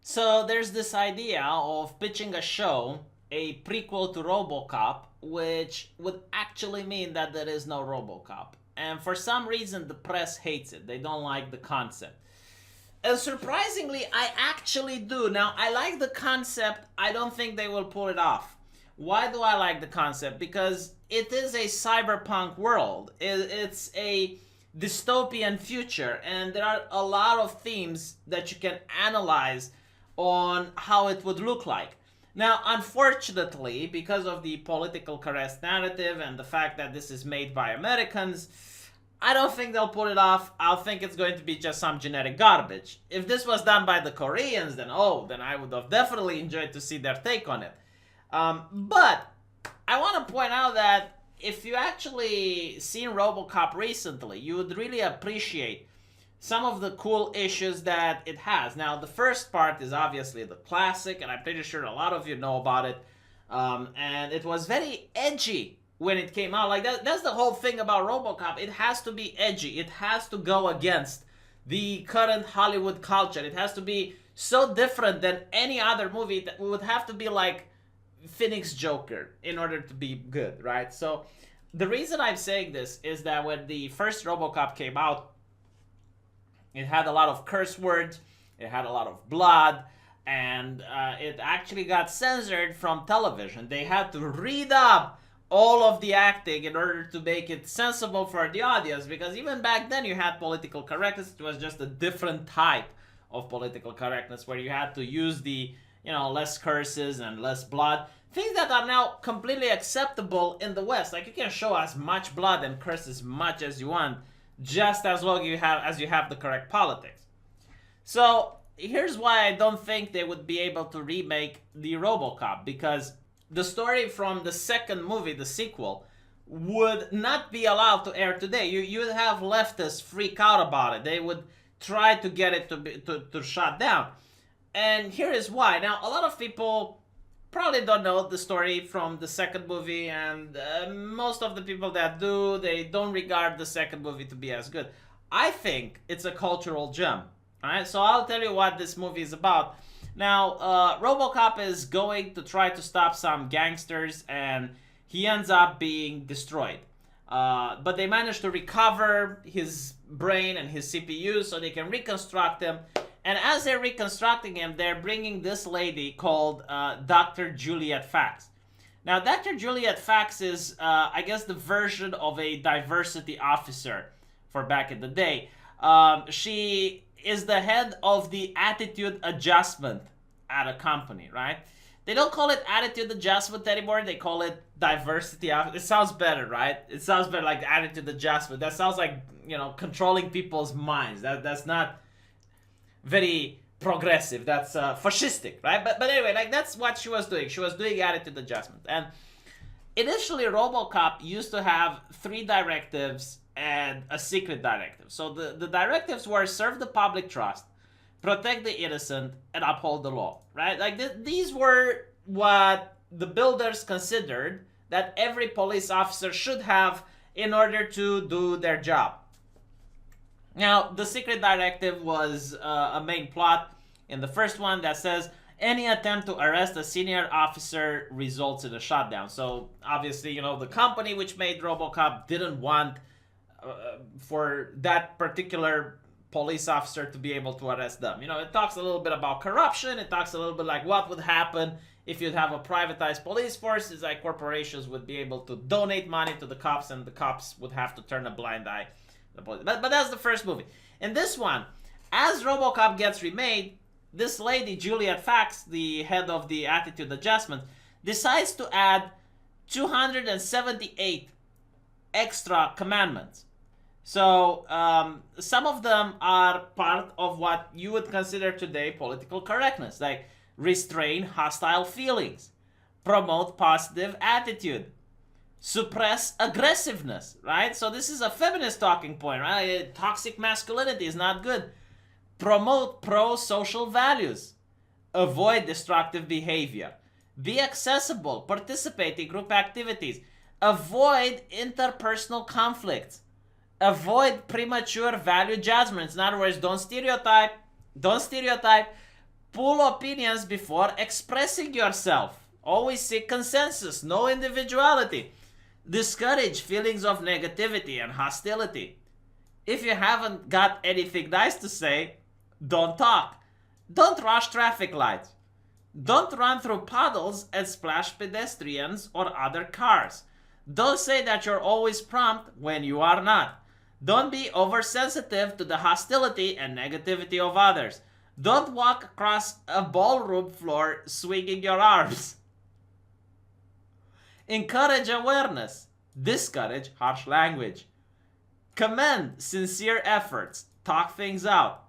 So there's this idea of pitching a show, a prequel to Robocop, which would actually mean that there is no Robocop. And for some reason, the press hates it. They don't like the concept. And surprisingly, I actually do. Now, I like the concept. I don't think they will pull it off. Why do I like the concept? Because it is a cyberpunk world. It's a dystopian future, and there are a lot of themes that you can analyze on how it would look like. Now, unfortunately, because of the political correct narrative and the fact that this is made by Americans, I don't think they'll pull it off. I'll think it's going to be just some generic garbage. If this was done by the Koreans, then I would have definitely enjoyed to see their take on it. But I want to point out that if you actually seen RoboCop recently, you would really appreciate some of the cool issues that it has. Now, the first part is obviously the classic, and I'm pretty sure a lot of you know about it. And it was very edgy when it came out. Like that's the whole thing about RoboCop. It has to be edgy. It has to go against the current Hollywood culture. It has to be so different than any other movie that would have to be like Phoenix Joker in order to be good, right? So the reason I'm saying this is that when the first RoboCop came out, it had a lot of curse words, it had a lot of blood, and it actually got censored from television. They had to redub all of the acting in order to make it sensible for the audience, because even back then you had political correctness. It was just a different type of political correctness where you had to use the, less curses and less blood. Things that are now completely acceptable in the West. Like, you can show as much blood and curse as much as you want, just as long as you have the correct politics. So here's why I don't think they would be able to remake the RoboCop, because the story from the second movie, the sequel, would not be allowed to air today. You would have leftists freak out about it. They would try to get it to shut down. And here is why. Now, a lot of people probably don't know the story from the second movie, and most of the people that do, they don't regard the second movie to be as good. I think it's a cultural gem. All right, so I'll tell you what this movie is about. Now, RoboCop is going to try to stop some gangsters, and he ends up being destroyed. But they manage to recover his brain and his CPU so they can reconstruct him. And as they're reconstructing him, they're bringing this lady called Dr. Juliet Fax. Now, Dr. Juliet Fax is, I guess, the version of a diversity officer for back in the day. She is the head of the attitude adjustment at a company, right? They don't call it attitude adjustment anymore. They call it diversity. It sounds better, right? It sounds better, like attitude adjustment. That sounds like, controlling people's minds. That's not very progressive. That's fascistic, right? But anyway, like, that's what she was doing. She was doing attitude adjustment. And initially, RoboCop used to have 3 directives and a secret directive. So the directives were serve the public trust, protect the innocent, and uphold the law, right? Like, these were what the builders considered that every police officer should have in order to do their job. Now, the secret directive was a main plot in the first one that says any attempt to arrest a senior officer results in a shutdown. So obviously, the company which made RoboCop didn't want for that particular police officer to be able to arrest them. It talks a little bit about corruption. It talks a little bit like what would happen if you'd have a privatized police force. It's like corporations would be able to donate money to the cops, and the cops would have to turn a blind eye. But that's the first movie. In this one, as RoboCop gets remade, this lady, Juliet Fax, the head of the attitude adjustment, decides to add 278 extra commandments. So some of them are part of what you would consider today political correctness, like restrain hostile feelings, promote positive attitude, suppress aggressiveness, right? So this is a feminist talking point, right? Toxic masculinity is not good. Promote pro-social values. Avoid destructive behavior. Be accessible. Participate in group activities. Avoid interpersonal conflicts. Avoid premature value judgments. In other words, don't stereotype. Pull opinions before expressing yourself. Always seek consensus, no individuality. Discourage feelings of negativity and hostility. If you haven't got anything nice to say, don't talk. Don't rush traffic lights. Don't run through puddles and splash pedestrians or other cars. Don't say that you're always prompt when you are not. Don't be oversensitive to the hostility and negativity of others. Don't walk across a ballroom floor swinging your arms. Encourage awareness. Discourage harsh language. Commend sincere efforts. Talk things out.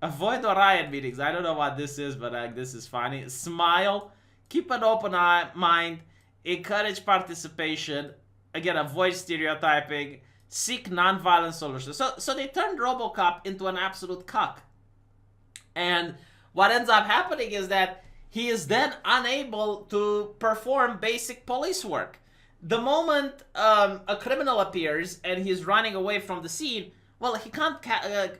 Avoid Orion meetings. I don't know what this is, but this is funny. Smile. Keep an open mind. Encourage participation. Again, avoid stereotyping. Seek non-violent solutions. So they turned Robocop into an absolute cuck. And what ends up happening is that he is then unable to perform basic police work. The moment a criminal appears and he's running away from the scene, well, he can't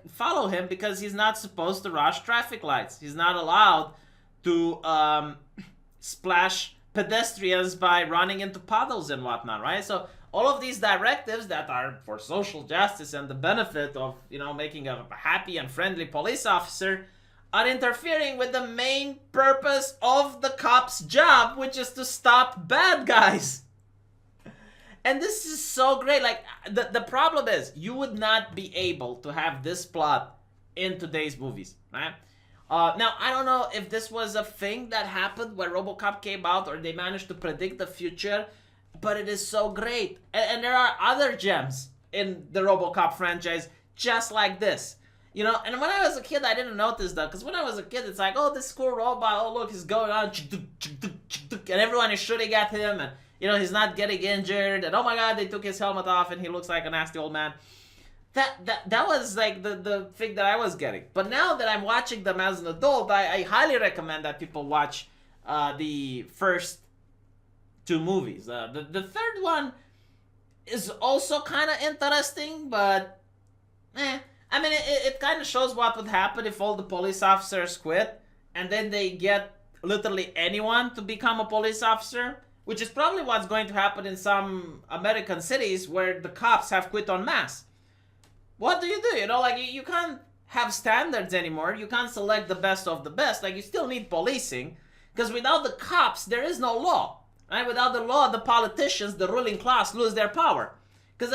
follow him because he's not supposed to rush traffic lights. He's not allowed to splash pedestrians by running into puddles and whatnot, right? So all of these directives that are for social justice and the benefit of, making a happy and friendly police officer are interfering with the main purpose of the cop's job, which is to stop bad guys. And this is so great. Like, the problem is, you would not be able to have this plot in today's movies, right? Now, I don't know if this was a thing that happened when Robocop came out or they managed to predict the future, but it is so great. And there are other gems in the Robocop franchise just like this. And when I was a kid, I didn't notice that. Because when I was a kid, it's like, oh, this cool robot, oh, look, he's going on. And everyone is shooting at him. And, he's not getting injured. And, oh, my God, they took his helmet off and he looks like a nasty old man. That was, like, the thing that I was getting. But now that I'm watching them as an adult, I highly recommend that people watch the first two movies. The third one is also kind of interesting, but, I mean, it kind of shows what would happen if all the police officers quit and then they get literally anyone to become a police officer, which is probably what's going to happen in some American cities where the cops have quit en masse. What do? You can't have standards anymore. You can't select the best of the best. Like, you still need policing because without the cops, there is no law. Right? Without the law, the politicians, the ruling class lose their power. Because,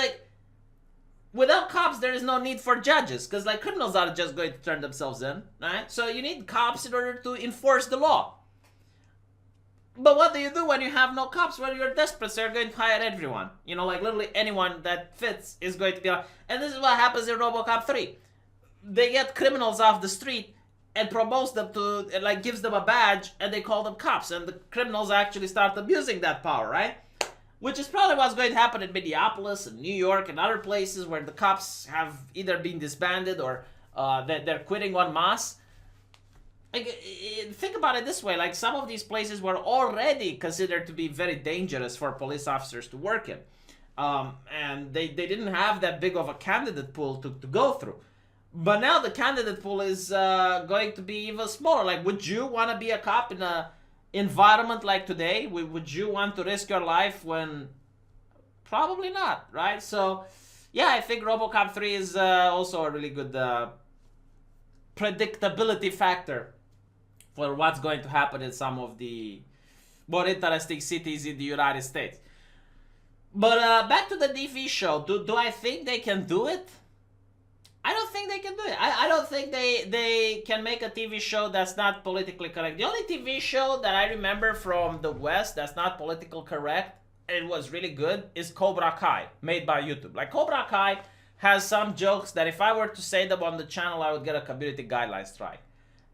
without cops, there is no need for judges, because criminals are just going to turn themselves in, right? So you need cops in order to enforce the law. But what do you do when you have no cops? Well, you're desperate, so you're going to hire everyone. Literally anyone that fits is going to be... And this is what happens in Robocop 3. They get criminals off the street and promotes them to, gives them a badge, and they call them cops. And the criminals actually start abusing that power, right? Which is probably what's going to happen in Minneapolis and New York and other places where the cops have either been disbanded or they're quitting en masse. Think about it this way. Some of these places were already considered to be very dangerous for police officers to work in. And they didn't have that big of a candidate pool to go through. But now the candidate pool is going to be even smaller. Would you want to be a cop in a environment like today? Would you want to risk your life when... Probably not, right? So, yeah, I think Robocop 3 is also a really good predictability factor for what's going to happen in some of the more interesting cities in the United States. But back to the TV show. Do I think they can do it? I don't think they can do it. I don't think they can make a TV show that's not politically correct. The only TV show that I remember from the West that's not politically correct, and it was really good, is Cobra Kai, made by YouTube. Cobra Kai has some jokes that if I were to say them on the channel, I would get a community guideline strike.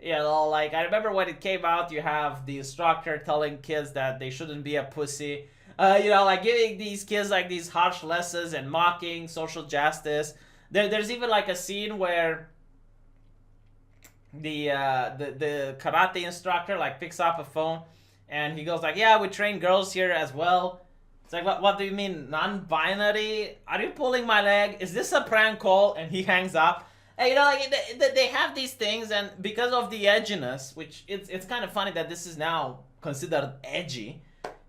I remember when it came out, you have the instructor telling kids that they shouldn't be a pussy. Giving these kids these harsh lessons and mocking social justice. There's even a scene where the karate instructor picks up a phone and he goes yeah, we train girls here as well. It's what do you mean, non-binary? Are you pulling my leg? Is this a prank call? And he hangs up. And, you know, like they have these things, and because of the edginess, which it's kind of funny that this is now considered edgy.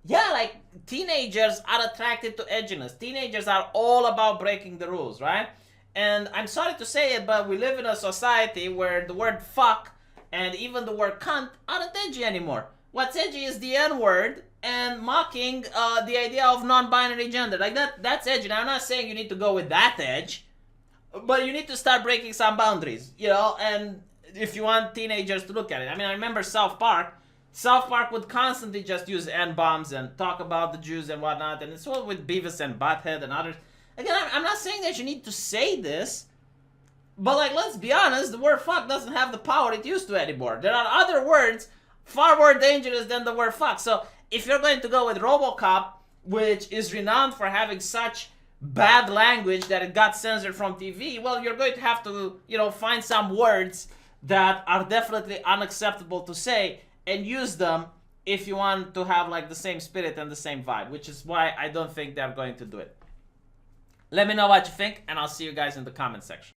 Yeah, like teenagers are attracted to edginess. Teenagers are all about breaking the rules, right? And I'm sorry to say it, but we live in a society where the word fuck and even the word cunt aren't edgy anymore. What's edgy is the N-word and mocking the idea of non-binary gender. Like that's edgy. Now, I'm not saying you need to go with that edge, but you need to start breaking some boundaries, you know, and if you want teenagers to look at it. I mean, I remember South Park. South Park would constantly just use N-bombs and talk about the Jews and whatnot, and it's all with Beavis and Butthead and others. Again, I'm not saying that you need to say this, but, like, let's be honest, the word fuck doesn't have the power it used to anymore. There are other words far more dangerous than the word fuck. So if you're going to go with Robocop, which is renowned for having such bad language that it got censored from TV, well, you're going to have to, you know, find some words that are definitely unacceptable to say and use them if you want to have, like, the same spirit and the same vibe, which is why I don't think they're going to do it. Let me know what you think, and I'll see you guys in the comment section.